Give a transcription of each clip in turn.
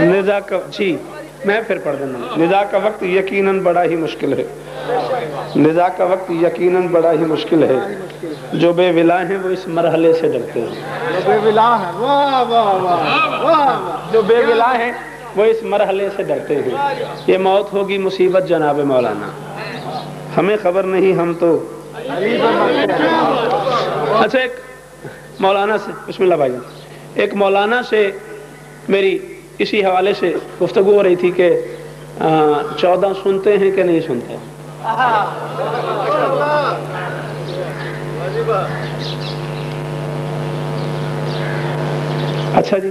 نزا کا جی میں پھر پڑھ دینا. نزا کا وقت یقیناً بڑا ہی مشکل ہے. نزا کا وقت یقیناً بڑا ہی مشکل ہے. جو بے ولا ہیں وہ اس مرحلے سے ڈرتے ہیں. جو بے ولا ہیں جو بے ولا ہیں وہ اس مرحلے سے ڈرتے ہیں. یہ موت ہوگی مصیبت جناب مولانا, ہمیں خبر نہیں, ہم تو. اچھا ایک مولانا سے, بسم اللہ بھائی, ایک مولانا سے میری اسی حوالے سے گفتگو ہو رہی تھی کہ 14 سنتے ہیں کہ نہیں سنتے. اچھا جی,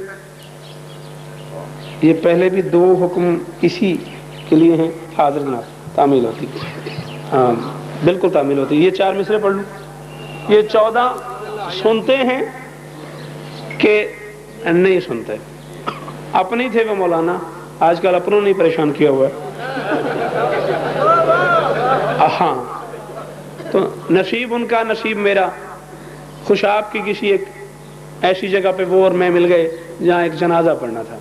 یہ پہلے بھی 2 حکم اسی کے لیے ہیں. حاضر جناب تعمیل ہوتی, ہاں بالکل تعمیل ہوتی. یہ 4 مصرے پڑھ لوں. یہ 14 سنتے ہیں کہ نہیں سنتے. اپنے تھے وہ مولانا, آج کل اپنوں نے پریشان کیا ہوا ہے. ہاں تو نصیب ان کا نصیب میرا. خوشاب کی کسی ایک ایسی جگہ پہ وہ اور میں مل گئے جہاں ایک جنازہ پڑھنا تھا,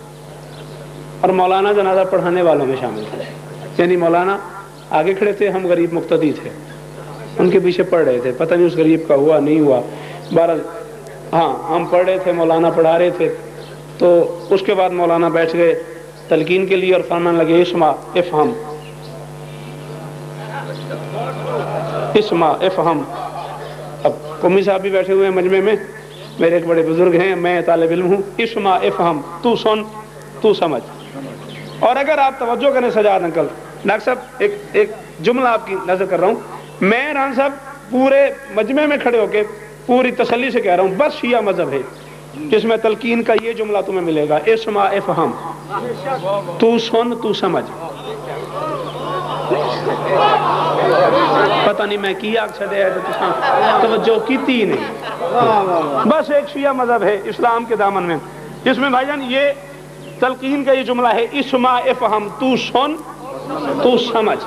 اور مولانا جنازہ پڑھانے والوں میں شامل تھے. یعنی مولانا آگے کھڑے تھے, ہم غریب مقتدی تھے, ان کے پیچھے پڑھ رہے تھے. پتہ نہیں اس غریب کا ہوا نہیں ہوا, بہرحال ہاں ہم پڑھ رہے تھے, مولانا پڑھا رہے تھے. تو اس کے بعد مولانا بیٹھ گئے تلقین کے لیے اور فرمانے لگے اسمع افہم اسمع افہم. اب قومی صاحب بھی بیٹھے ہوئے ہیں مجمع میں, میرے ایک بڑے بزرگ ہیں, میں طالب علم ہوں. اسمع افہم, تو سن تو سمجھ. اور اگر آپ توجہ کریں سجاد انکل, ڈاکٹر صاحب ایک جملہ آپ کی نظر کر رہا ہوں. میں ران صاحب پورے مجمع میں کھڑے ہو کے پوری تسلی سے کہہ رہا ہوں, بس شیعہ مذہب ہے جس میں تلقین کا یہ جملہ تمہیں ملے گا, اسمع افہم, تو سن تو سمجھ. پتہ نہیں میں کی آگ چھڑے ہے توجہ کیتی ہی نہیں. بس ایک شیعہ مذہب ہے اسلام کے دامن میں جس میں بھائی جان یہ تلقین کا یہ جملہ ہے, اسمع افہم, تو سن تو سمجھ.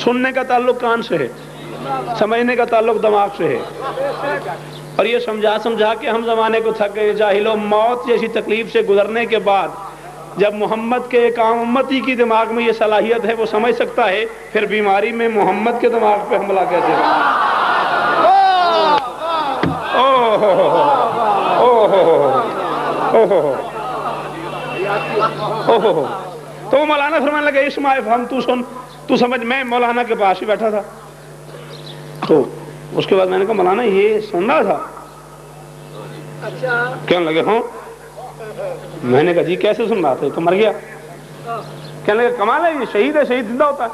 سننے کا تعلق کان سے ہے, سمجھنے کا تعلق دماغ سے ہے. اور یہ سمجھا کے ہم زمانے کو تھک گئے. جاہلوں, موت جیسی تکلیف سے گزرنے کے بعد جب محمد کے ایک عام امتی کی دماغ میں یہ صلاحیت ہے وہ سمجھ سکتا ہے, پھر بیماری میں محمد کے دماغ پہ حملہ کیسے ہے. تو وہ مولانا فرمانے لگے اسمع افہم, تو سن تو سمجھ. میں مولانا کے پاس ہی بیٹھا تھا, تو اس کے بعد میں نے کہا مولانا یہ سن رہا تھا. کہنے لگے ہاں. میں نے کہا جی کیسے سن رہا تھا, تو مر گیا. کہنے لگے کمال ہے, یہ شہید ہے, شہید زندہ ہوتا ہے.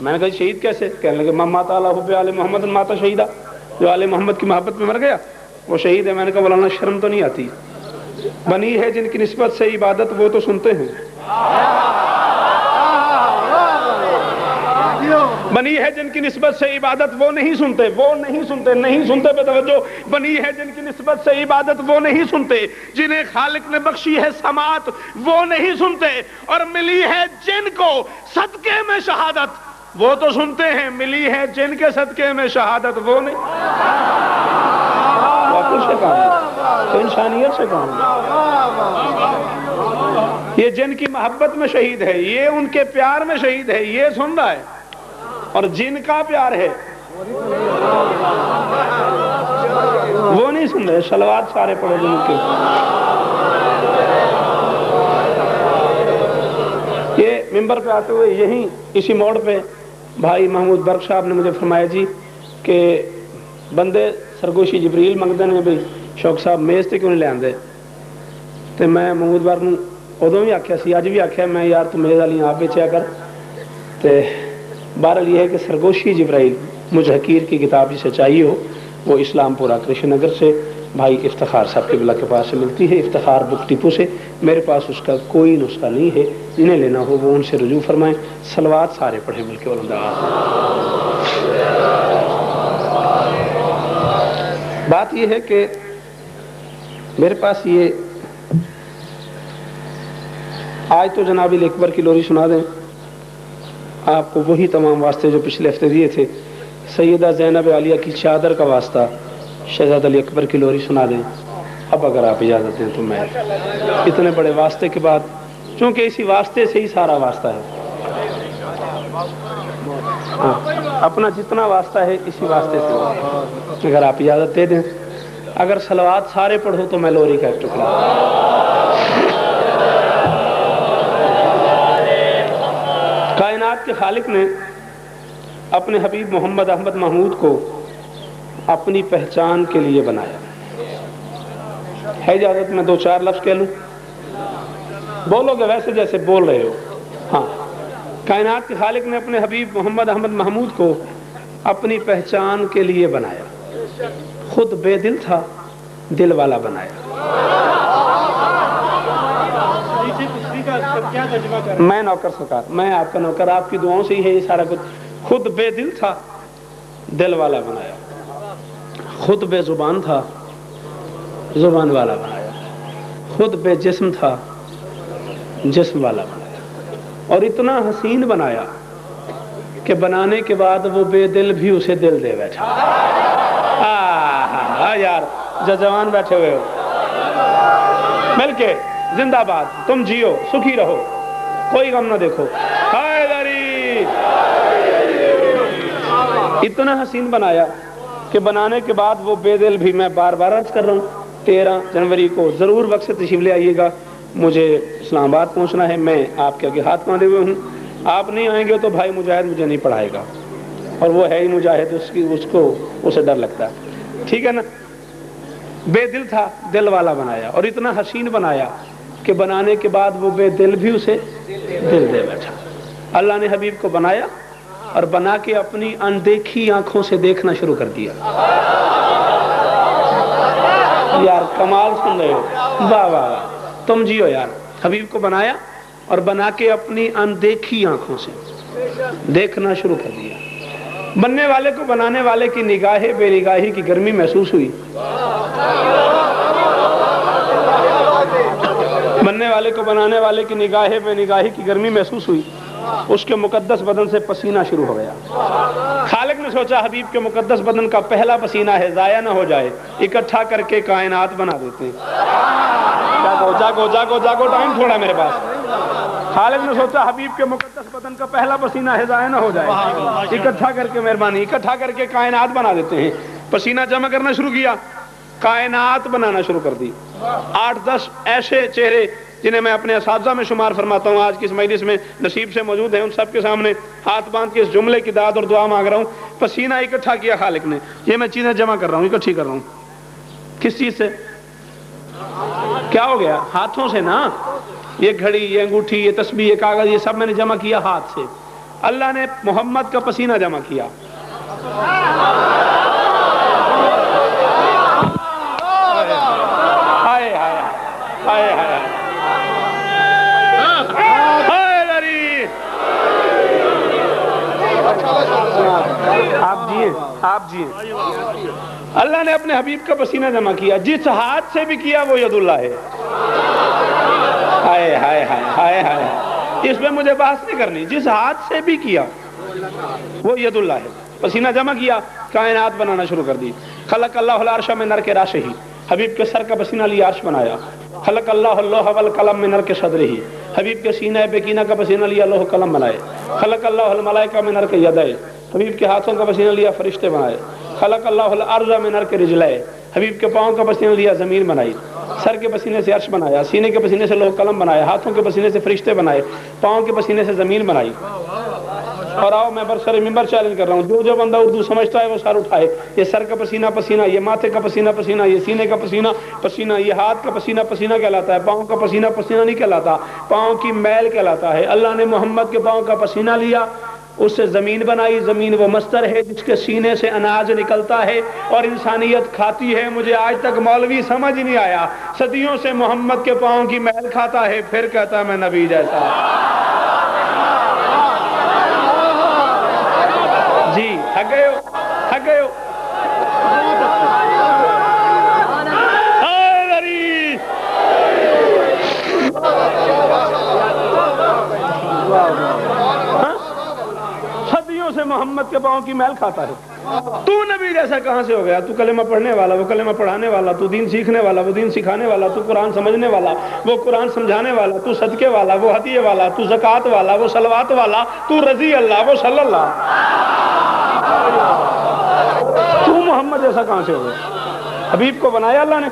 میں نے کہا شہید کیسے؟ کہنے لگے من مات علی حب آل محمد مات شہیدہ, جو آل محمد کی محبت میں مر گیا وہ شہید ہے. میں نے کہا مولانا شرم تو نہیں آتی؟ بنی ہے جن کی نسبت سے عبادت وہ تو سنتے ہیں, بنی ہے جن کی نسبت سے عبادت وہ نہیں سنتے, وہ نہیں سنتے, نہیں سنتے پہ توجہ. بنی ہے جن کی نسبت سے عبادت وہ نہیں سنتے, جنہیں خالق نے بخشی ہے سماعت وہ نہیں سنتے. اور ملی ہے جن کو صدقے میں شہادت وہ تو سنتے ہیں, ملی ہے جن کے صدقے میں شہادت وہ نہیں. واقعی سے کام تو انسانیت سے کام. یہ جن کی محبت میں شہید ہے, یہ ان کے پیار میں شہید ہے, یہ سن رہا ہے. اور جن کا پیار ہے وہ نہیں سن رہے. صلوات سارے پڑھو جن کے. یہ ممبر پہ آتے ہوئے یہیں اسی موڑ پہ بھائی محمود برق صاحب نے مجھے فرمایا جی کہ بندے سرگوشی جبریل منگتے ہیں بھائی شوق صاحب میز تے کیوں نہیں لے آندے. تو میں محمود برق نوں ادوں بھی آخیا سی, اج بھی آخیا میں یار تو میز والی آپ بیچیا کر. تے بہرحال یہ ہے کہ سرگوشی جبرائیل مجھ حقیر کی کتاب جسے چاہیے ہو وہ اسلام پورہ کرشن نگر سے بھائی افتخار صاحب قبلہ کے پاس سے ملتی ہے, افتخار بک ٹیپو سے. میرے پاس اس کا کوئی نسخہ نہیں ہے, جنہیں لینا ہو وہ ان سے رجوع فرمائیں. صلوات سارے پڑھیں مل کے علماء. بات یہ ہے کہ میرے پاس یہ آج تو جناب اکبر کی لوری سنا دیں آپ کو, وہی تمام واسطے جو پچھلے ہفتے دیے تھے. سیدہ زینب عالیہ کی چادر کا واسطہ شہزاد علی اکبر کی لوری سنا دیں. اب اگر آپ اجازت دیں تو میں اتنے بڑے واسطے کے بعد چونکہ اسی واسطے سے ہی سارا واسطہ ہے. اپنا جتنا واسطہ ہے اسی واسطے سے. اگر آپ اجازت دے دیں اگر صلوات سارے پڑھو تو میں لوری کا ایک ٹکڑا. کائنات کے خالق نے اپنے حبیب محمد احمد محمود کو اپنی پہچان کے لیے بنایا. ہے اجازت میں 2-4 لفظ کہہ لوں؟ بولو گے ویسے جیسے بول رہے ہو. ہاں. کائنات کے خالق نے اپنے حبیب محمد احمد محمود کو اپنی پہچان کے لیے بنایا. خود بے دل تھا، دل والا بنایا. میں نوکر سرکار، میں آپ کا نوکر، آپ کی دعاؤں سے ہی ہے یہ سارا کچھ. خود بے دل تھا، دل والا بنایا. خود بے زبان تھا، زبان والا بنایا. خود بے جسم تھا، جسم والا بنایا. اور اتنا حسین بنایا کہ بنانے کے بعد وہ بے دل بھی اسے دل دے بیٹھا. یار جو جوان بیٹھے ہوئے ہو مل کے زندہ باد، تم جیو، سکھی رہو، کوئی غم نہ دیکھو. اتنا حسین بنایا کہ بنانے کے بعد وہ بے دل بھی، میں بار بار عرض کر رہا ہوں 13 جنوری کو ضرور وقت سے تشریف لے آئیے گا. مجھے اسلام آباد پہنچنا ہے، میں آپ کے آگے ہاتھ باندھے ہوئے ہوں. آپ نہیں آئیں گے تو بھائی مجاہد مجھے نہیں پڑھائے گا، اور وہ ہے ہی مجاہد، اسے ڈر لگتا ہے. ٹھیک ہے نا؟ بے دل تھا، دل والا بنایا. اور اتنا حسین بنایا کہ بنانے کے بعد وہ بے دل بھی اسے دل دے بیٹھا. اللہ نے حبیب کو بنایا اور بنا کے اپنی اندیکھی آنکھوں سے دیکھنا شروع کر دیا. یار کمال سن رہے ہو، واہ واہ، تم جیو یار. حبیب کو بنایا اور بنا کے اپنی اندیکھی آنکھوں سے دیکھنا شروع کر دیا. بننے والے کو بنانے والے کی نگاہ بے نگاہی کی گرمی محسوس ہوئی. بننے والے کو بنانے والے کی نگاہ بے نگاہی کی گرمی محسوس ہوئی. اس کے مقدس بدن سے پسینہ شروع ہو گیا. خالق نے سوچا حبیب کے مقدس بدن کا پہلا پسینہ ہے، ضائع نہ ہو جائے، اکٹھا کر کے کائنات بنا دیتے ہیں. جاگو ٹائم تھوڑا میرے پاس. خالق نے سوچا حبیب کے مقدس بدن کا پہلا پسینہ ہے، ضائع نہ ہو جائے، اکٹھا کر کے مہربانی اکٹھا کر کے کائنات بنا دیتے ہیں. پسینہ جمع کرنا شروع کیا، کائنات بنانا شروع کر دی. 8-10 ایسے چہرے جنہیں میں اپنے اساتذہ میں شمار فرماتا ہوں، آج کی اس مجلس میں نصیب سے موجود ہیں، ان سب کے سامنے ہاتھ باندھ کے اس جملے کی داد اور دعا مانگ رہا ہوں. پسینہ اکٹھا کیا خالق نے. یہ میں چیزیں جمع کر رہا ہوں، اکٹھی کر رہا ہوں. کس چیز سے؟ کیا ہو گیا؟ ہاتھوں سے نا. یہ گھڑی، یہ انگوٹھی، یہ تسبیح، یہ کاغذ، یہ سب میں نے جمع کیا ہاتھ سے. اللہ نے محمد کا پسینہ جمع کیا. ہائے ہائے ہائے ہائے. آپ جیے. اللہ نے اپنے حبیب کا پسینہ جمع کیا. جس ہاتھ سے بھی کیا وہ ید اللہ ہے. ہائے ہائے ہائے ہائے ہائے. اس میں مجھے بحث نہیں کرنی. جس ہاتھ سے بھی کیا وہ ید اللہ ہے. پسینہ جمع کیا، کائنات بنانا شروع کر دی. خلق اللہ العرش من نر کے راشہ ہی. حبیب کے سر کا پسینہ لیا عرش بنایا. خلق اللہ اللوح والقلم من نر کے صدر ہی. حبیب کے سینہ بکینہ کا پسینہ لیا، لوح قلم بنائے. خلق اللہ الملائکہ من نر کے یدائے. حبیب کے ہاتھوں کا پسینہ لیا، فرشتے بنائے. خلق اللہ الارض من نر کے رجلائے. حبیب کے پاؤں کا پسینہ لیا، زمین بنائی. سر کے پسینے سے عرش بنایا، سینے کے پسینے سے لوح قلم بنایا، ہاتھوں کے پسینے سے فرشتے بنائے، پاؤں کے پسینے سے زمین بنائی. اور آؤ میں برسر ممبر چیلنج کر رہا ہوں، جو بندہ اردو سمجھتا ہے وہ سر اٹھائے. یہ سر کا پسینہ پسینہ، یہ ماتھے کا پسینہ پسینہ، یہ سینے کا پسینہ پسینہ، یہ ہاتھ کا پسینہ پسینہ کہلاتا ہے. پاؤں کا پسینہ پسینہ نہیں کہلاتا، پاؤں کی میل کہلاتا ہے. اللہ نے محمد کے پاؤں کا پسینہ لیا، اس سے زمین بنائی. زمین وہ مصدر ہے جس کے سینے سے اناج نکلتا ہے اور انسانیت کھاتی ہے. مجھے آج تک مولوی سمجھ نہیں آیا، صدیوں سے محمد کے پاؤں کی میل کھاتا ہے، پھر کہتا ہے میں نبی جیسا. جی تھک گئے ہو، تھک گئے ہو. صدیوں سے محمد کے پاؤں کی میل کھاتا ہے. تو نبی جیسا کہاں سے ہو گیا؟ تو کلمہ پڑھنے والا، وہ کلمہ پڑھانے والا، تو دین سیکھنے والا، وہ دین سکھانے والا، تو قرآن سمجھنے والا، وہ قرآن سمجھانے والا، تو صدقے والا، وہ ہدیے والا، تو زکوٰۃ والا، وہ صلوات والا، تو رضی اللہ، وہ صلی اللہ، تو محمد جیسا کہاں سے ہو گیا؟ حبیب کو بنایا اللہ نے،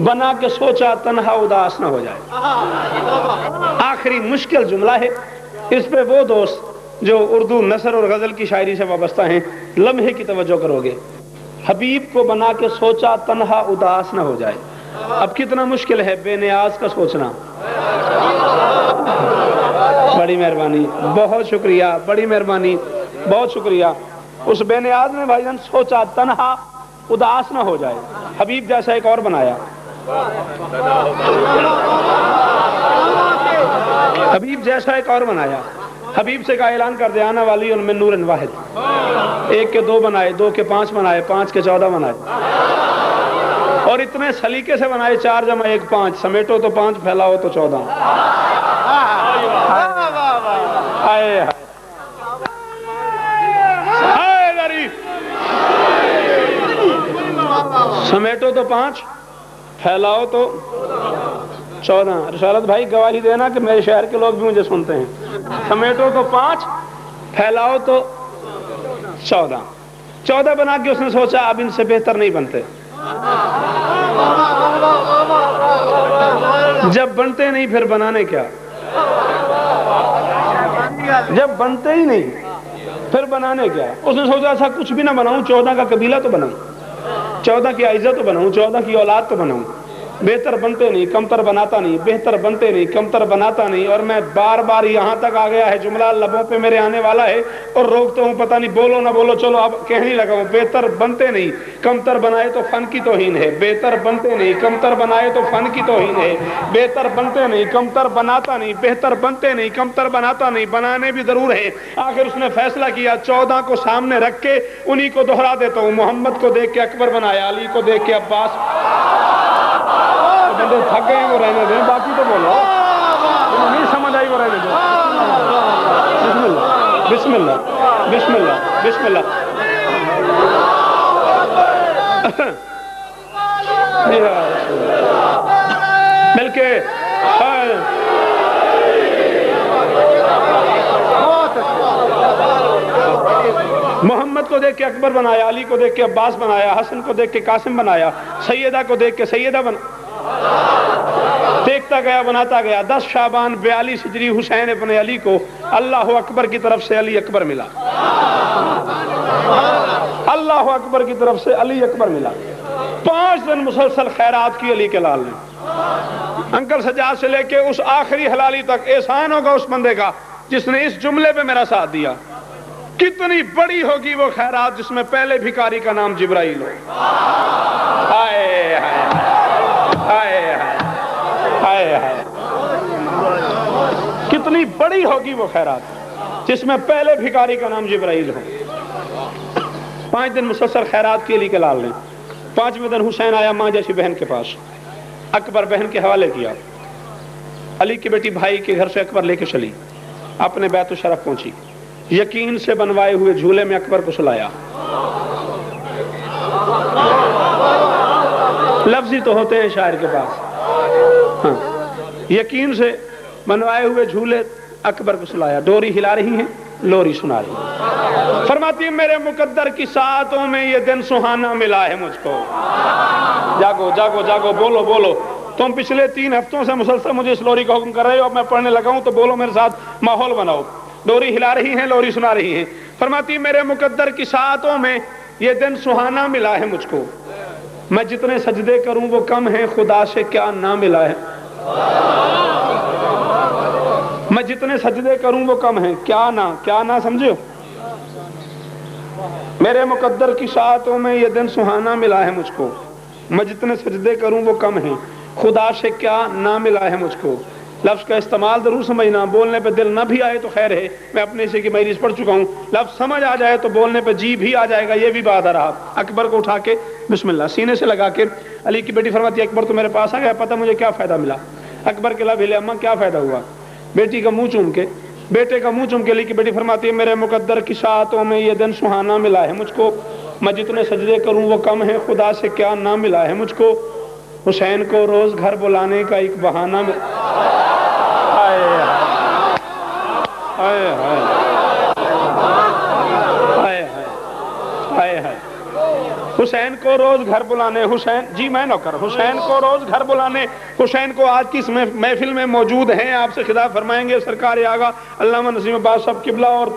بنا کے سوچا تنہا اداس نہ ہو جائے۔ آخری مشکل جملہ ہے، اس پہ وہ دوست جو اردو نثر اور غزل کی شاعری سے وابستہ ہیں لمحے کی توجہ کرو گے۔ حبیب کو بنا کے سوچا تنہا اداس نہ ہو جائے۔ اب کتنا مشکل ہے بے نیاز کا سوچنا۔ بڑی مہربانی، بہت شکریہ، بڑی مہربانی، بہت شکریہ۔ اس بے نیاز نے بھائی جان سوچا تنہا اداس نہ ہو جائے، حبیب جیسا ایک اور بنایا۔ حبیب جیسا ایک اور بنایا۔ حبیب سے کا اعلان کر دے آنا والی ان میں نور واحد، ایک کے 2 بنائے، 2 کے 5 بنائے، 5 کے 14 بنائے، اور اتنے سلیقے سے بنائے 4 جمع 1 5، سمیٹو تو 5 پھیلاؤ تو 14۔ سمیٹو تو 5 پھیلاؤ تو 14۔ رسالت بھائی گواہی دینا کہ میرے شہر کے لوگ بھی مجھے سنتے ہیں۔ سمیٹو تو 5 پھیلاؤ تو 14۔ 14 بنا کے اس نے سوچا اب ان سے بہتر نہیں بنتے۔ جب بنتے نہیں پھر بنانے کیا؟ جب بنتے ہی نہیں پھر بنانے کیا؟ اس نے سوچا ایسا کچھ بھی نہ بناؤں، 14 کا قبیلہ تو بناؤں، 14 کی عزت تو بناؤں، 14 کی اولاد تو بناؤں۔ بہتر بنتے نہیں، کمتر بناتا نہیں، بہتر بنتے نہیں، کمتر بناتا نہیں۔ اور میں بار بار یہاں تک آ گیا ہے، جملہ لبوں پہ میرے آنے والا ہے اور روکتا ہوں، پتہ نہیں بولو نہ بولو، چلو اب کہنے لگا ہوں۔ بہتر بنتے نہیں، کمتر بنائے تو فن کی توہین ہے۔ بہتر بنتے نہیں، کمتر بنائے تو فن کی توہین ہے۔ بہتر بنتے نہیں، کمتر بناتا نہیں، بہتر بنتے نہیں، کمتر بناتا نہیں، بنانے بھی ضرور ہے۔ آخر اس نے فیصلہ کیا 14 کو سامنے رکھ کے انہی کو دہرا دیتا ہوں۔ محمد کو دیکھ کے اکبر بنایا، علی کو دیکھ کے عباس۔ بندے تھک گئے وہ رہنے دیں، باقی تو بولو، نہیں سمجھ آئی وہ رہنے دیں۔ بسم اللہ بسم اللہ بسم اللہ بسم اللہ، مل کے محمد کو دیکھ کے اکبر بنایا، علی کو دیکھ کے عباس بنایا، حسن کو دیکھ کے قاسم بنایا، سیدہ کو دیکھ کے سیدہ دیکھتا گیا بناتا گیا۔ 10 شعبان 42 ہجری حسین ابن علی کو اللہ اکبر کی طرف سے علی اکبر ملا۔ اللہ اکبر کی طرف سے علی اکبر ملا۔ 5 دن مسلسل خیرات کی علی کے لال نے، انکل سجاد سے لے کے اس آخری حلالی تک۔ احسان ہوگا اس بندے کا جس نے اس جملے پہ میرا ساتھ دیا۔ کتنی بڑی ہوگی وہ خیرات جس میں پہلے بھکاری کا نام جبرائیل ہو۔ ہائے ہائے ہائے ہائے، کتنی بڑی ہوگی وہ خیرات جس میں پہلے بھکاری کا نام جبرائیل ہو۔ 5 دن مسلسل خیرات کی علی کے لال نے۔ 5ویں دن حسین آیا ماں جیسی بہن کے پاس، اکبر بہن کے حوالے کیا۔ علی کی بیٹی بھائی کے گھر سے اکبر لے کے چلی، اپنے بیت الشرف پہنچی، یقین سے بنوائے ہوئے جھولے میں اکبر کو سلایا۔ لفظی تو ہوتے ہیں شاعر کے پاس، ہاں، یقین سے بنوائے ہوئے جھولے اکبر کو سلایا۔ ڈوری ہلا رہی ہیں، لوری سنا رہی ہیں، فرماتی ہیں میرے مقدر کی ساعتوں میں یہ دن سہانا ملا ہے مجھ کو۔ جاگو جاگو جاگو، بولو بولو، تم پچھلے 3 ہفتوں سے مسلسل مجھے اس لوری کا حکم کر رہے ہو، اب میں پڑھنے لگا ہوں تو بولو میرے ساتھ، ماحول بناؤ۔ ڈوری ہلا رہی ہیں، لوری سنا رہی ہیں، فرماتی میرے مقدر کی ساعتوں میں یہ دن سہانا ملا ہے مجھ کو، میں جتنے سجدے کروں وہ کم ہیں، خدا سے کیا نہ ملا ہے۔ میں جتنے سجدے کروں وہ کم ہیں، کیا نہ سمجھو۔ میرے مقدر کی ساعتوں میں یہ دن سہانا ملا ہے مجھ کو، میں جتنے سجدے کروں وہ کم ہیں، خدا سے کیا نہ ملا ہے مجھ کو۔ لفظ کا استعمال ضرور سمجھنا، بولنے پہ دل نہ بھی آئے تو خیر ہے، میں اپنے سے کی مجلس پڑھ چکا ہوں، لفظ سمجھ آ جائے تو بولنے پہ جی بھی آ جائے گا، یہ بھی بات آ رہا۔ اکبر کو اٹھا کے بسم اللہ سینے سے لگا کے علی کی بیٹی فرماتی ہے اکبر تو میرے پاس آ گیا، پتہ مجھے کیا فائدہ ملا؟ اکبر کے لب ہلے، اماں کیا فائدہ ہوا؟ بیٹی کا منہ چوم کے بیٹے کا منہ چوم کے لی کی بیٹی فرماتی ہے میرے مقدر کی ساعتوں میں یہ دن سہانا ملا ہے مجھ کو، میں جتنے سجدے کروں وہ کم ہے، خدا سے کیا نہ ملا ہے مجھ کو، حسین کو روز گھر بلانے کا ایک بہانہ حسین کو روز گھر بلانے، حسین جی میں نوکر، حسین کو روز گھر بلانے، حسین کو آج کی اس محفل میں موجود ہیں، آپ سے خطاب فرمائیں گے سرکار آغا علامہ نسیم عباس صاحب قبلہ، اور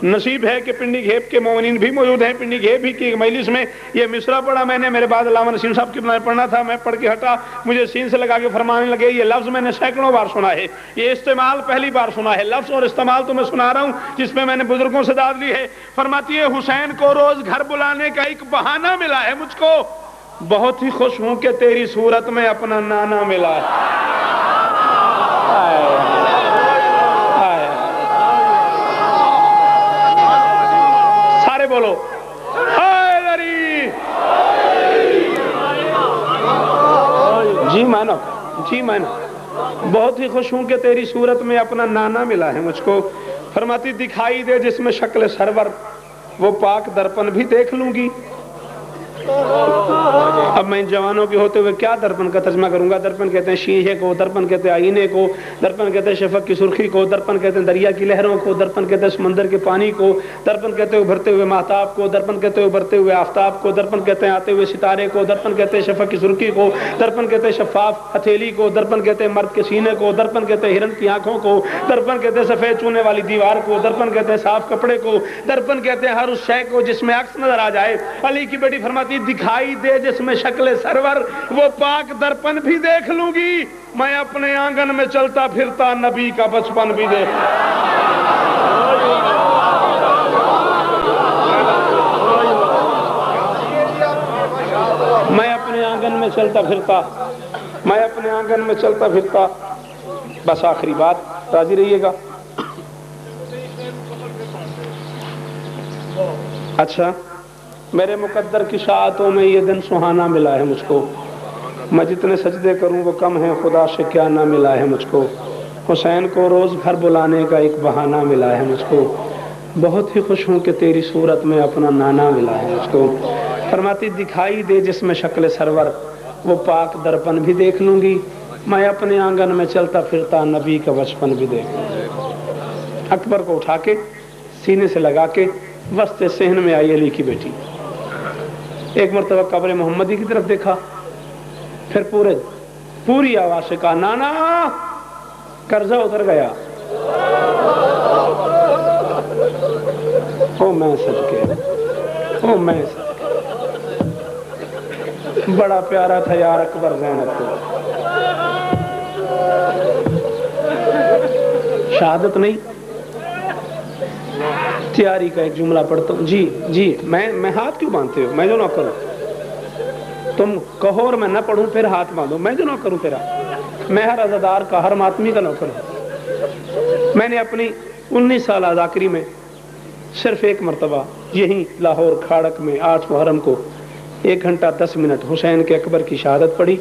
نصیب ہے کہ پنڈی گھیپ کے مومنین بھی موجود ہیں۔ پنڈی گھیپ ہی کی مجلس میں یہ مصرع پڑھا میں نے، میرے بعد علامہ نسیم صاحب قبلہ نے پڑھنا تھا، میں پڑھ کے ہٹا، مجھے سین سے لگا کے فرمانے لگے یہ لفظ میں نے سینکڑوں بار سنا ہے، یہ استعمال پہلی بار سنا ہے، لفظ اور استعمال تو میں سنا رہا ہوں جس میں نے بزرگوں سے داد لی ہے۔ فرماتی ہے حسین کو روز گھر بلانے کا ایک بہانہ ملا ہے مجھ کو، بہت ہی خوش ہوں کہ تیری صورت میں اپنا نانا ملا ہے۔ سارے بولو جی مانو، جی مانو، بہت ہی خوش ہوں کہ تیری صورت میں اپنا نانا ملا ہے مجھ کو۔ فرماتی دکھائی دے جس میں شکل سرور، وہ پاک درپن بھی دیکھ لوں گی۔ اب میں ان جوانوں کے ہوتے ہوئے کیا درپن کا ترجمہ کروں گا؟ درپن کہتے ہیں شیشے کو، درپن کہتے ہیں آئینے کو، درپن کہتے ہیں شفق کی سرخی کو، درپن کہتے ہیں دریا کی لہروں کو، درپن کہتے ہیں سمندر کے پانی کو، درپن کہتے ہیں ابھرتے ہوئے مہتاب کو، درپن کہتے ہیں ابھرتے ہوئے آفتاب کو، درپن کہتے ہیں آتے ہوئے ستارے کو، درپن کہتے ہیں شفق کی سرخی کو، درپن کہتے ہیں شفاف ہتھیلی کو، درپن کہتے ہیں مرد کے سینے کو، درپن کہتے ہیں ہرن کی آنکھوں کو، درپن کہتے ہیں سفید چونے والی دیوار کو، درپن کہتے ہیں صاف کپڑے کو، درپن کہتے ہیں ہر اس شے کو جس میں عکس نظر آ جائے۔ علی کی بیٹی فرماتی دکھائی دے جس میں شکل سرور، وہ پاک درپن بھی دیکھ لوں گی، میں اپنے آنگن میں چلتا پھرتا نبی کا بچپن بھی دیکھ، میں اپنے آنگن میں چلتا پھرتا، میں اپنے آنگن میں چلتا پھرتا۔ بس آخری بات، راضی رہیے گا۔ اچھا، میرے مقدر کی ساعتوں میں یہ دن سہانا ملا ہے مجھ کو، میں جتنے سجدے کروں وہ کم ہیں، خدا سے کیا نہ ملا ہے مجھ کو، حسین کو روز گھر بلانے کا ایک بہانہ ملا ہے مجھ کو، بہت ہی خوش ہوں کہ تیری صورت میں اپنا نانا ملا ہے مجھ کو۔ فرماتی دکھائی دے جس میں شکل سرور، وہ پاک درپن بھی دیکھ لوں گی، میں اپنے آنگن میں چلتا پھرتا نبی کا بچپن بھی دیکھ لوں گی۔ اکبر کو اٹھا کے سینے سے لگا کے وسط صحن میں آئی علی کی بیٹی، ایک مرتبہ قبر محمدی کی طرف دیکھا، پھر پوری آواز سے کہا نانا، قرضہ اتر گیا۔ او میں صدقے، او میں صدقے، بڑا پیارا تھا یار اکبر زینب کو۔ شہادت نہیں، تیاری کا ایک جملہ پڑھتا ہوں۔ جی میں ہاتھ کیوں باندھتے ہو؟ میں جو نہ کروں، تم کہو اور میں نہ پڑھوں پھر ہاتھ باندھو، میں جو نہ کروں تیرا، میں ہر عزادار کا، ہر ماتمی کا نوکر ہوں۔ میں نے اپنی 19 سالہ ذاکری میں صرف ایک مرتبہ یہیں لاہور کھاڑک میں 8 محرم کو 1 گھنٹہ 10 منٹ حسین کے اکبر کی شہادت پڑھی،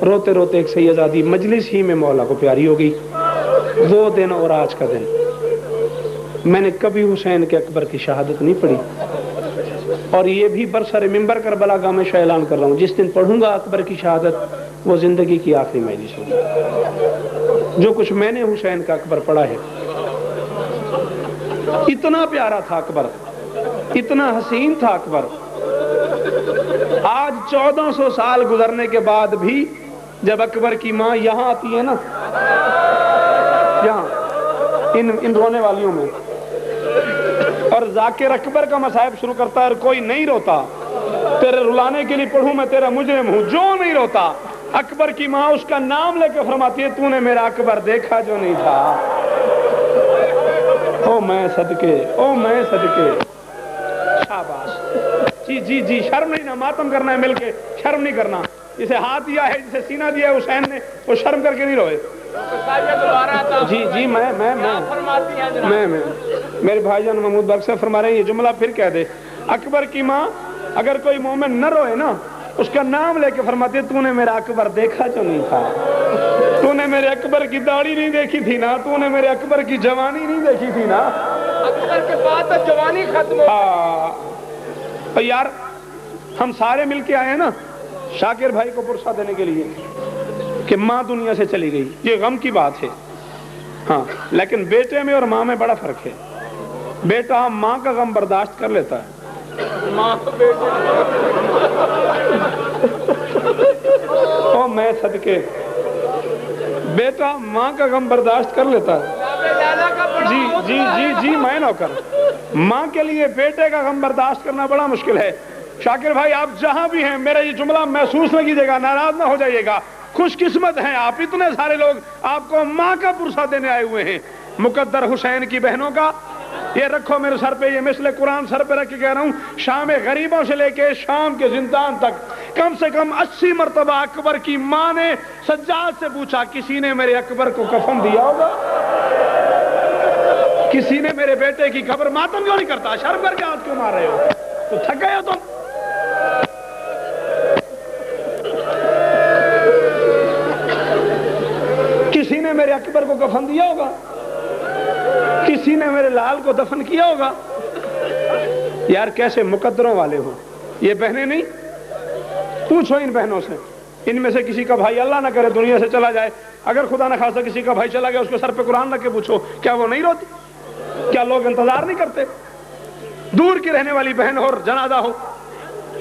روتے روتے ایک سیدزادی مجلس ہی میں مولا کو پیاری ہو گئی۔ وہ دن اور آج کا دن میں نے کبھی حسین کے اکبر کی شہادت نہیں پڑھی، اور یہ بھی برسر ممبر کربلا گاہ میں اعلان کر رہا ہوں، جس دن پڑھوں گا اکبر کی شہادت وہ زندگی کی آخری مجلس ہوگی۔ جو کچھ میں نے حسین کا اکبر پڑھا ہے، اتنا پیارا تھا اکبر، اتنا حسین تھا اکبر۔ آج 1400 سال گزرنے کے بعد بھی جب اکبر کی ماں یہاں آتی ہے نا، یہاں ان رونے والیوں میں، اور ذاکر اکبر کا مصائب شروع کرتا ہے اور کوئی نہیں روتا، تیرے رلانے کے لیے پڑھوں میں تیرا مجرم ہوں، جو نہیں روتا، اکبر کی ماں اس کا نام لے کے فرماتی ہے تو نے میرا اکبر دیکھا جو نہیں تھا۔ او میں صدقے، او میں صدقے، شاباش۔ جی شرم نہیں، نہ ماتم کرنا ہے مل کے، شرم نہیں کرنا۔ جسے ہاتھ دیا ہے، جسے سینہ دیا ہے حسین نے، وہ شرم کر کے نہیں روئے۔ جی میں میرے بھائی جان محمود بخش سے فرما رہے ہیں، یہ جملہ پھر کہہ دے، اکبر کی ماں اگر کوئی مومن نہ روئے نا، اس کا نام لے کے فرماتی ہے تو نے میرا اکبر دیکھا جو نہیں تھا۔ تو نے میرے اکبر کی داڑھی نہیں دیکھی تھی نا, تو نے میرے اکبر کی جوانی نہیں دیکھی تھی نا. اکبر کے بعد تو جوانی ختم ہو. یار ہم سارے مل کے آئے ہیں نا شاکر بھائی کو پرسہ دینے کے لیے کہ ماں دنیا سے چلی گئی, یہ غم کی بات ہے. ہاں لیکن بیٹے میں اور ماں میں بڑا فرق ہے. بیٹا ماں کا غم برداشت کر لیتا ہے, ماں بیٹے او میں صدقے, بیٹا ماں کا غم برداشت کر لیتا ہے. جی جی جی جی میں نوکر, ماں کے لیے بیٹے کا غم برداشت کرنا بڑا مشکل ہے. شاکر بھائی آپ جہاں بھی ہیں میرا یہ جملہ محسوس نہ کیجیے گا, ناراض نہ ہو جائیے گا. خوش قسمت ہیں آپ, اتنے سارے لوگ آپ کو ماں کا پرسہ دینے آئے ہوئے ہیں. مقدر حسین کی بہنوں کا یہ رکھو میرے سر پہ, یہ مثل قرآن سر پہ رکھ کے کہہ رہا ہوں, شام غریبوں سے لے کے شام کے زندان تک کم سے کم 80 مرتبہ اکبر کی ماں نے سجاد سے پوچھا کسی نے میرے اکبر کو کفن دیا ہوگا, کسی نے میرے بیٹے کی قبر. ماتم کیوں نہیں کرتا, شرم کر کے ہاتھ کیوں مار رہے ہو, تو تھک گئے ہو تم. کسی نے میرے اکبر کو کفن دیا ہوگا, کسی نے میرے لال کو دفن کیا ہوگا. یار کیسے مقدروں والے ہو یہ بہنیں. نہیں پوچھو ان بہنوں سے, ان میں سے کسی کا بھائی اللہ نہ کرے دنیا سے چلا جائے, اگر خدا نہ خاصا کسی کا بھائی چلا گیا اس کے سر پہ قرآن رکھ کے پوچھو کیا وہ نہیں روتی, کیا لوگ انتظار نہیں کرتے. دور کی رہنے والی بہن اور جنازہ ہو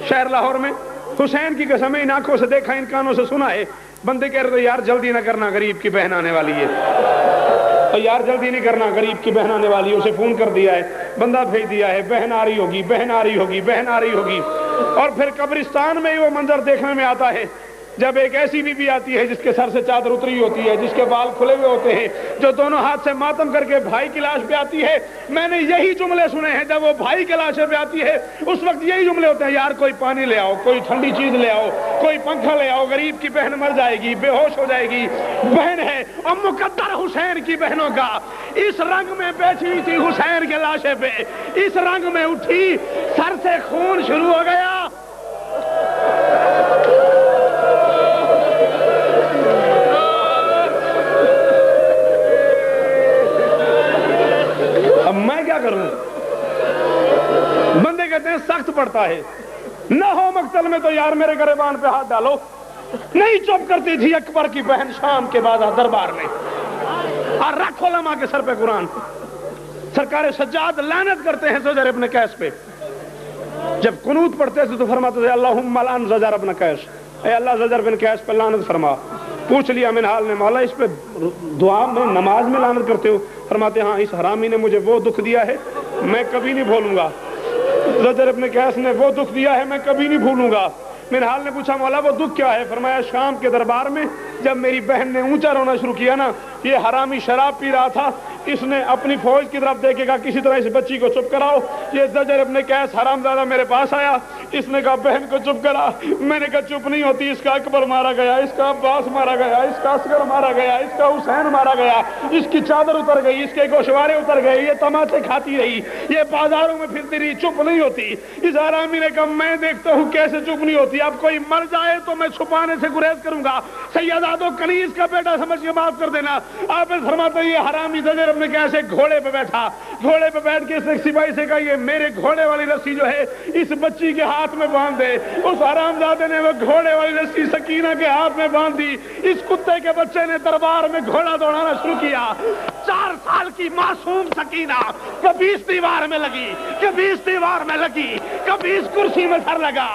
شہر لاہور میں, حسین کی قسم ان آنکھوں سے دیکھا ان کانوں سے سنا ہے, بندے کہہ رہے تھے یار جلدی نہ کرنا غریب کی بہن آنے والی ہے, یار جلدی نہیں کرنا غریب کی بہن آنے والی ہے. اسے فون کر دیا ہے, بندہ بھیج دیا ہے, بہن آ رہی ہوگی, بہن آ رہی ہوگی, بہن آ رہی ہوگی. اور پھر قبرستان میں وہ منظر دیکھنے میں آتا ہے جب ایک ایسی بی آتی ہے جس کے سر سے چادر اتری ہوتی ہے, جس کے بال کھلے ہوئے ہوتے ہیں, جو دونوں ہاتھ سے ماتم کر کے بھائی کی لاش پہ آتی ہے. میں نے یہی جملے سنے ہیں جب وہ بھائی کے لاش پہ آتی ہے, اس وقت یہی جملے ہوتے ہیں, یار کوئی پانی لے آؤ, کوئی ٹھنڈی چیز لے آؤ, کوئی پنکھا لے آؤ, غریب کی بہن مر جائے گی, بے ہوش ہو جائے گی. بہن ہے اور مقدر حسین کی بہنوں کا اس رنگ میں بیٹھی تھی حسین کے لاشے پہ, اس رنگ میں اٹھی, سر سے خون شروع ہو گیا. اب میں کیا کروں, بندے کہتے ہیں سخت پڑتا ہے, نہ ہو مقتل میں تو یار میرے گریبان پہ ہاتھ ڈالو. نہیں چپ کرتی تھی اکبر کی بہن شام کے بعد دربار میں, اور رکھ علماء کے سر پہ قرآن. سرکار سجاد لعنت کرتے ہیں زجر ابن قیس پہ, جب قنوت پڑھتے تھے تو فرماتے تھے اللہم لعن زجر ابن قیس, اے اللہ زجر بن قیس پہ لعنت فرما. پوچھ لیا منحال نے, مولا اس پہ دعا میں نماز میں لعنت کرتے ہو؟ فرماتے ہاں اس حرامی نے مجھے وہ دکھ دیا ہے میں کبھی نہیں بھولوں گا. زجر ابن قیس نے وہ دکھ دیا ہے میں کبھی نہیں بھولوں گا. منحال نے پوچھا مولا وہ دکھ کیا ہے؟ فرمایا شام کے دربار میں جب میری بہن نے اونچا رونا شروع کیا نا, یہ حرامی شراب پی رہا تھا, اس نے اپنی فوج کی طرف دیکھے گا کسی طرح اس بچی کو چپ کراؤ. یہ زجر ابن قیس حرامزادہ میرے پاس آیا, اس نے کہا بہن کو چپ کرا. میں نے کہا چپ نہیں ہوتی, اس کا اکبر مارا گیا, اس کا عباس مارا گیا, اس کا اصغر مارا گیا, اس کا حسین مارا گیا, اس کی چادر اتر گئی, اس کے گوشوارے اتر گئے, یہ تماچے کھاتی رہی, یہ بازاروں میں پھرتی رہی, چپ نہیں ہوتی. اس حرامی نے کہا میں دیکھتا ہوں کیسے چپ نہیں ہوتی, اب کوئی مر جائے تو میں چھپانے سے گریز کروں گا. سیدادو کنیز کا بیٹا سمجھ کے معاف کر دینا. آپ فرماتے یہ حرامی زجر ابن قیس ایک گھوڑے پہ بیٹھا, گھوڑے پہ بیٹھ کے اس نے سپاہی سے کہا یہ میرے گھوڑے والی رسی جو ہے اس بچی کے ہاتھ میں باندھ دے. اس حرامزادے نے وہ گھوڑے والی رسی سکینہ کے ہاتھ میں باندھ دی. اس کتے کے بچے نے دربار میں گھوڑا دوڑانا شروع کیا. 4 سال کی معصوم سکینہ کبھی اس دیوار میں لگی, کبھی اس دیوار میں لگی, کبھی اس کرسی میں سر لگا.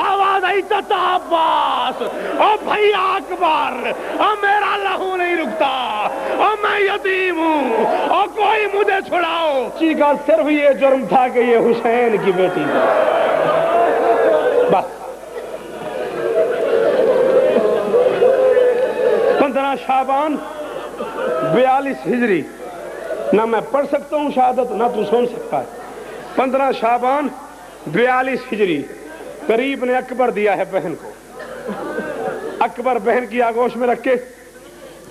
آواز آئی چچا عباس, او بھائی اکبر, او میرا لہو نہیں رکتا, او میں یتیم ہوں, او کوئی مجھے چھڑاؤ. چی کا صرف یہ جرم تھا کہ یہ حسین کی بیٹی تھی, بس. 15 شعبان 42 ہجری, نہ میں پڑھ سکتا ہوں شہادت نہ تو سن سکتا ہے. 15 شعبان 42 ہجری قریب نے اکبر دیا ہے بہن کو. اکبر بہن کی آگوش میں رکھ کے,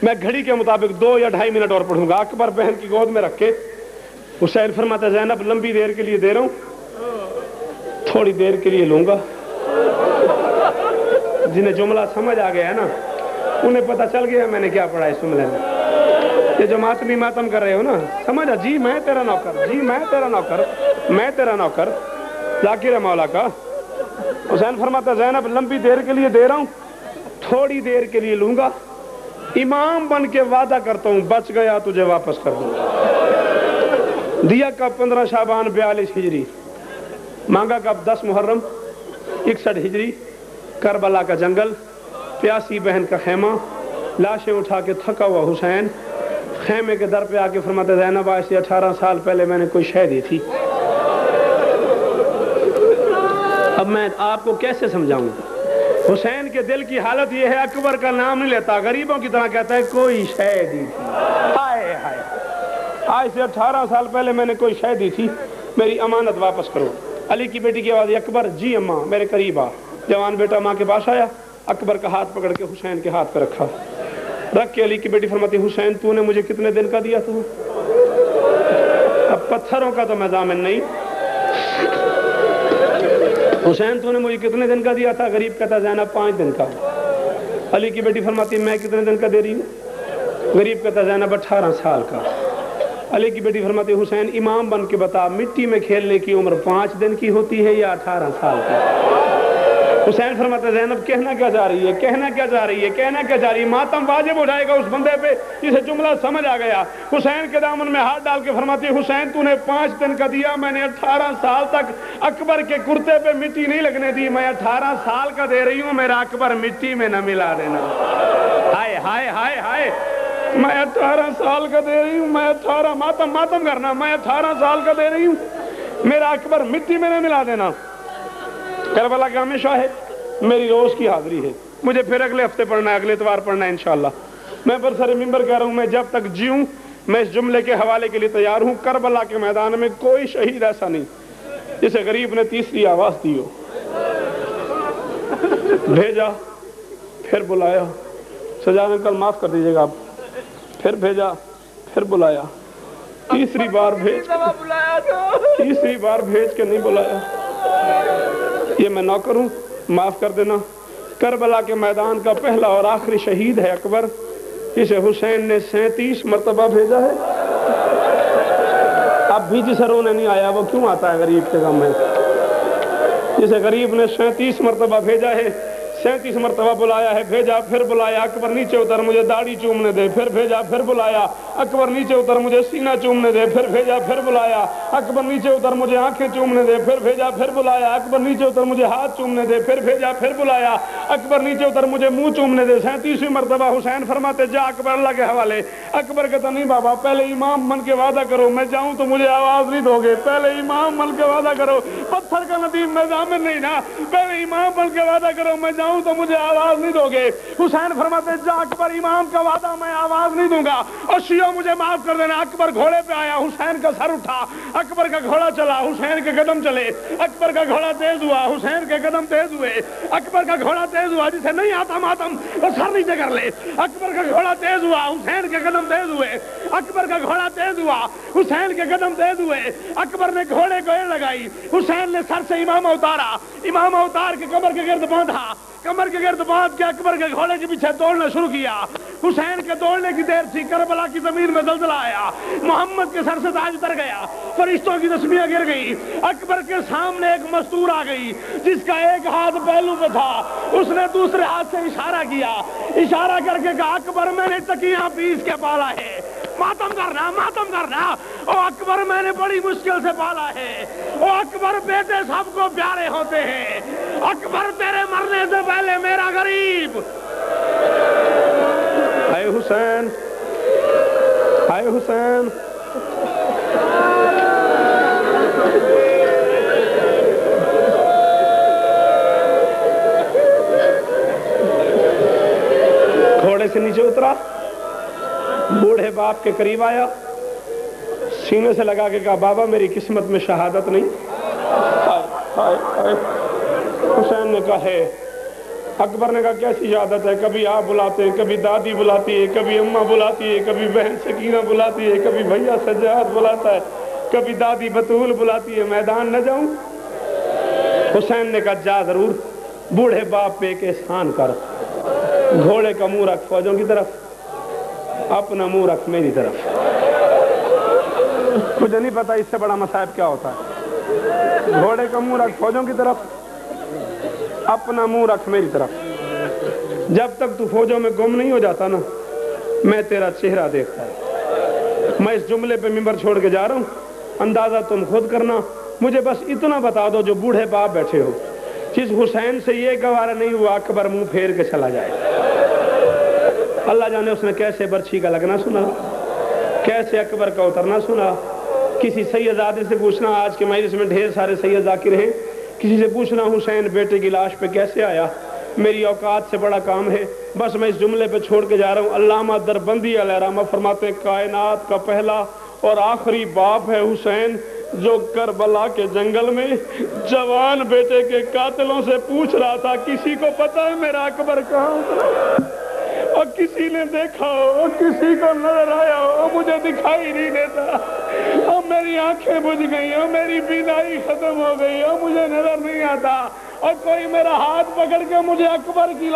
میں گھڑی کے مطابق 2 یا 2.5 منٹ اور پڑھوں گا. اکبر بہن کی گود میں رکھ کے حسین فرماتا ہے زینب لمبی دیر کے لیے دے رہا ہوں, تھوڑی دیر کے لیے لوں گا. جنہیں جملہ سمجھ آ گیا ہے نا, انہیں پتہ چل گیا میں نے کیا پڑھا اس جملے میں. یہ جو ماتمی ماتم کر رہے ہو نا, سمجھا, جی میں تیرا نوکر, جی میں تیرا نوکر, میں تیرا نوکر ذاکر مولا کا. حسین فرماتا زینب لمبی دیر کے لیے دے رہا ہوں, تھوڑی دیر کے لیے لوں گا, امام بن کے وعدہ کرتا ہوں بچ گیا تجھے واپس کر دوں گا. دیا کب 15 شعبان 42 ہجری, مانگا کب 10 محرم 61 ہجری. کربلا کا جنگل, پیاسی بہن کا خیمہ, لاشیں اٹھا کے تھکا ہوا حسین خیمے کے در پہ آ کے فرماتے زینب آج سے 18 سال پہلے میں نے کوئی شے دی تھی. اب میں آپ کو کیسے سمجھاؤں؟ حسین کے دل کی حالت یہ ہے, اکبر کا نام نہیں لیتا, غریبوں کی طرح کہتا ہے کوئی شے دی تھی. ہائے ہائے, آج سے 18 سال پہلے میں نے کوئی شے دی تھی, میری امانت واپس کرو. علی کی بیٹی کی آواز, اکبر جی اماں میرے قریب آ. جوان بیٹا ماں کے پاس آیا, اکبر کا ہاتھ پکڑ کے حسین کے ہاتھ پہ رکھا, رکھ کے علی کی بیٹی فرماتی حسین تو نے مجھے کتنے دن کا دیا تھا؟ اب پتھروں کا تو میں ضامن نہیں. حسین تو نے مجھے کتنے دن کا دیا تھا؟ غریب کہتا زینب 5 دن کا. علی کی بیٹی فرماتی میں کتنے دن کا دے رہی ہوں؟ غریب کہتا زینب 18 سال کا. علی کی بیٹی فرماتی حسین امام بن کے بتا, مٹی میں کھیلنے کی عمر 5 دن کی ہوتی ہے یا 18 سال کی؟ حسین فرماتا زینب کہنا کیا جا رہی ہے, کہنا کیا جا رہی ہے, کہنا کیا جا رہی ہے؟ ماتم واجب ہو جائے گا اس بندے پہ جسے جملہ سمجھ آ گیا. حسین کے دامن میں ہاتھ ڈال کے فرماتی حسین تو نے 5 دن کا دیا, میں نے 18 سال تک اکبر کے کرتے پہ مٹی نہیں لگنے دی, میں 18 سال کا دے رہی ہوں, میرا اکبر مٹی میں نہ ملا دینا. ہائے ہائے ہائے ہائے, میں 18 سال کا دے رہی ہوں, میں 18 ماتم کرنا, میں 18 سال کا دے رہی ہوں, میرا اکبر مٹی میں نہ ملا دینا. کربلا کا ہمیشہ ہے, میری روز کی حاضری ہے, مجھے پھر اگلے ہفتے پڑھنا ہے, اگلے اتوار پڑھنا ہے انشاءاللہ. میں برسر ممبر کہہ رہا ہوں, میں جب تک جیوں میں اس جملے کے حوالے کے لیے تیار ہوں. کربلا کے میدان میں کوئی شہید ایسا نہیں جسے غریب نے تیسری آواز دی ہو. بھیجا, پھر بلایا, سجاد انکل معاف کر دیجیے گا آپ, پھر بھیجا, پھر بلایا, تیسری بار بھیج کے نہیں بلایا. یہ میں نوکر ہوں, معاف کر دینا. کربلا کے میدان کا پہلا اور آخری شہید ہے اکبر, جسے حسین نے 37 مرتبہ بھیجا ہے. اب بھی جسے رونے نہیں آیا وہ کیوں آتا ہے غریب کے غم میں؟ جسے غریب نے 37 مرتبہ بھیجا ہے, 37 مرتبہ بلایا ہے, بھیجا, پھر بلایا, اکبر نیچے اتر مجھے داڑھی چومنے دے, پھر بھیجا, پھر بلایا, اکبر نیچے اتر مجھے سینہ چومنے دے, پھر بھیجا, پھر بلایا, اکبر نیچے اتر مجھے آنکھیں چومنے دے, پھر بھیجا, پھر بلایا, اکبر نیچے اتر مجھے ہاتھ چومنے دے, پھر بھیجا, پھر بلایا, اکبر نیچے اتر مجھے منہ چومنے دے. 37ویں مرتبہ حسین فرماتے جا اکبر اللہ کے حوالے. اکبر کہتا نہیں بابا, پہلے امام بن کے وعدہ کرو, میں جاؤں تو مجھے آواز نہیں دو گے, پہلے امام بن کے وعدہ کرو. پتھر کا ندیم میں ضامن نہیں نا, پہلے امام بن کے وعدہ کرو, میں جاؤں تو مجھے آواز نہیں دو گے. حسین فرماتے جا اکبر امام کا وعدہ, میں آواز نہیں دوں گا. اور شیعہ مجھے معاف کر دینا. اکبر گھوڑے پہ آیا, حسین کا سر اٹھا, اکبر کا گھوڑا چلا, حسین کے قدم چلے. اکبر کا گھوڑا تیز ہوا, حسین کے قدم تیز ہوئے. اکبر کا گھوڑا تیز ہوا, جسے نہیں آتا ماتم وہ سر نیچے کر لے. اکبر کا گھوڑا تیز ہوا, حسین کے قدم تیز ہوئے. اکبر کا گھوڑا تیز ہوا, حسین کے قدم تیز ہوئے. اکبر نے گھوڑے کو ایڑ لگائی, حسین نے سر سے امامہ اتارا, امامہ اتار کے کمر کے گرد باندھا, کمر کے گرد باندھ کے اکبر کے گھوڑے کے پیچھے دوڑنا شروع کیا. حسین کے دوڑنے کی دیر تھی, کربلا کی زمین میں زلزلہ آیا, محمد کے سر سے تاج اتر گیا, فرشتوں کی تسبیحیں گر گئی. اکبر کے سامنے ایک مستور آ گئی جس کا ایک ہاتھ پہلو پہ تھا. اس نے دوسرے ہاتھ سے اشارہ کیا, اشارہ کر کے کہا اکبر میں نے تکیاں پیس کے پالا ہے, ماتم کرنا, ماتم کرنا. او اکبر میں نے بڑی مشکل سے پالا ہے. او اکبر بیٹے سب کو پیارے ہوتے ہیں. اکبر تیرے مرنے سے پہلے میرا غریب. اے حسین, اے حسین, گھوڑے سے نیچے اترا, بوڑھے باپ کے قریب آیا, سینے سے لگا کے کہا بابا میری قسمت میں شہادت نہیں. حسین نے کہا ہے. اکبر نے کہا کیسی شہادت ہے؟ کبھی آپ بلاتے ہیں, کبھی دادی بلاتی ہے, کبھی اماں بلاتی ہے, کبھی بہن سکینہ بلاتی ہے, کبھی بھیا سجاد بلاتا ہے, کبھی دادی بطول بلاتی ہے, میدان نہ جاؤں؟ حسین نے کہا جا ضرور, بوڑھے باپ پہ ایک احسان کر, گھوڑے کا منہ رکھ فوجوں کی طرف، اپنا منہ رکھ میری طرف. مجھے نہیں پتا اس سے بڑا مصائب کیا ہوتا ہے. گھوڑے کا منہ رکھ فوجوں کی طرف، اپنا منہ رکھ میری طرف. جب تک تو فوجوں میں گم نہیں ہو جاتا نا، میں تیرا چہرہ دیکھتا ہے. میں اس جملے پہ ممبر چھوڑ کے جا رہا ہوں، اندازہ تم خود کرنا. مجھے بس اتنا بتا دو جو بوڑھے باپ بیٹھے ہو، جس حسین سے یہ گوارا نہیں ہوا اکبر منہ پھیر کے چلا جائے. اللہ جانے اس نے کیسے برچھی کا لگنا سنا، کیسے اکبر کا اترنا سنا. کسی سید زادے سے پوچھنا، آج کے مجلس میں ڈھیر سارے سید ذاکر ہیں، کسی سے پوچھنا حسین بیٹے کی لاش پہ کیسے آیا. میری اوقات سے بڑا کام ہے، بس میں اس جملے پہ چھوڑ کے جا رہا ہوں. علامہ دربندی علیہ رحمہ فرماتے ہیں کائنات کا پہلا اور آخری باپ ہے حسین، جو کربلا کے جنگل میں جوان بیٹے کے قاتلوں سے پوچھ رہا تھا کسی کو پتا ہے میرا اکبر کہاں؟ اور کسی نے دیکھا ہو، اور کسی کو نظر آیا ہو، مجھے دکھائی نہیں دیتا، اور میری آنکھیں بجھ گئی، اور میری بینائی ختم ہو گئی، اور مجھے نظر نہیں آتا، اور کوئی میرا ہاتھ پکڑ کے مجھے اکبر کی